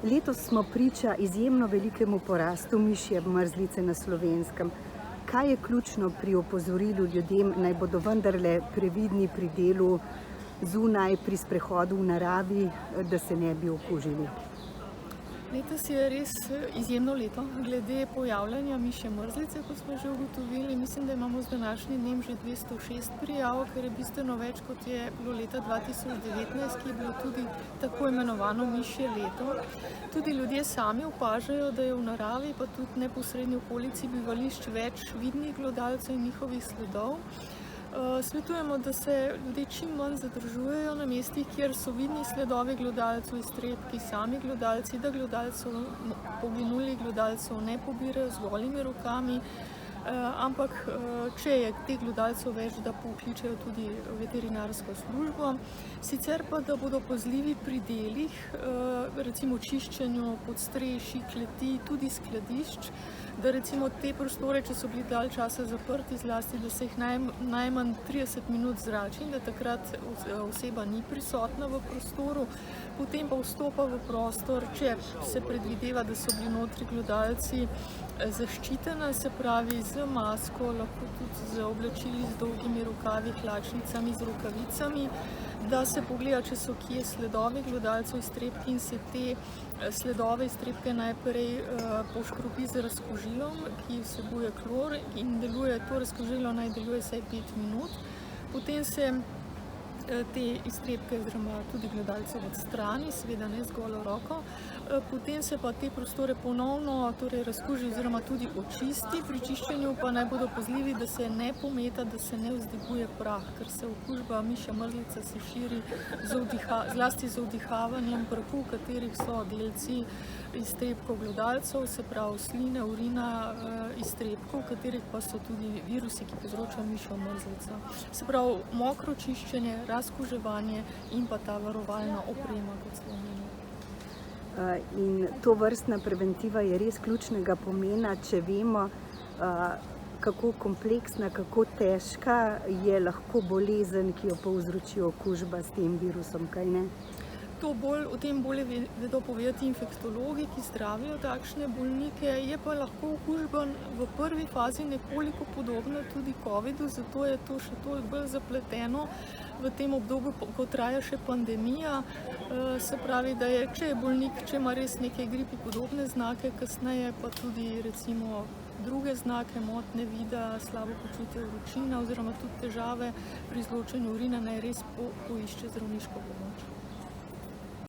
Letos smo priča izjemno velikemu porastu mišje mrzlice na Slovenskem. Kaj je ključno pri opozorilu ljudem, naj bodo vendarle previdni pri delu zunaj, pri sprehodu v naravi, da se ne bi okužili? Letos je res izjemno leto glede pojavljanja mišje mrzlice, kot smo že ugotovili. Mislim, da imamo z današnjim dnem že 206 prijav, kar je bistveno več, kot je bilo leta 2019, ki je bilo tudi tako imenovano mišje leto. Tudi ljudje sami opažajo, da je v naravi, pa tudi neposredni okolici bivališč več vidnih glodalcev in njihovih sledov. Svetujemo, da se ljudje čim manj zadržujejo na mestih, kjer so vidni sledovi glodalcev, iztrebki, sami glodalci, da poginulih glodalcev ne pobirajo z golimi rokami, ampak če je teh glodalcev več, da pokličejo tudi veterinarsko službo. Sicer pa, da bodo pazljivi pri delih, recimo čiščenju podstrešij, kleti, tudi skladišč, da recimo te prostore, če so bili dalj časa zaprti, zlasti, da se jih najmanj 30 minut zrači in da takrat oseba ni prisotna v prostoru, potem pa vstopa v prostor, če se predvideva, da so bili notri glodalci, zaščitena, se pravi z masko, lahko tudi z oblačili z dolgimi rokavi, hlačnicami, z rokavicami, da se pogleda, če so kje sledovi glodalcev, iztrebki in se te sledove iztrebke najprej poškropi z razkužilom, ki vsebuje klor in to razkužilo naj deluje vsaj 5 minut. Potem se te iztrebke oziroma tudi glodalcev odstrani, seveda ne z golo roko. Potem se pa te prostore ponovno razkuži oziroma tudi očisti. Pri čiščenju pa naj bodo pazljivi, da se ne pometa, da se ne vzdiguje prah, ker se okužba mišja mrzlica se širi zlasti z vdihavanjem prahu, v katerih so delci iztrebkov glodalcev, se pravi sline, urina, iztrebkov, v katerih pa so tudi virusi, ki povzročajo mišjo mrzlico. Se pravi mokro čiščenje, razkuževanje in pa ta varovalna oprema, kot smo omenili. In to vrstna preventiva je res ključnega pomena, če vemo, kako kompleksna, kako težka je lahko bolezen, ki jo povzroči okužba s tem virusom, kaj ne? O tem bolje vedo povedati infektologi, ki zdravijo takšne bolnike. Je pa lahko okužba v prvi fazi nekoliko podobna tudi covidu, zato je to še toliko bolj zapleteno v tem obdobju, ko traja še pandemija. Se pravi, da če je bolnik, če ima res neke gripi podobne znake, kasneje pa tudi recimo druge znake, motnje vida, slabo počutje, vročina oziroma tudi težave pri izločanju urina, naj res poišče zdravniško pomoč.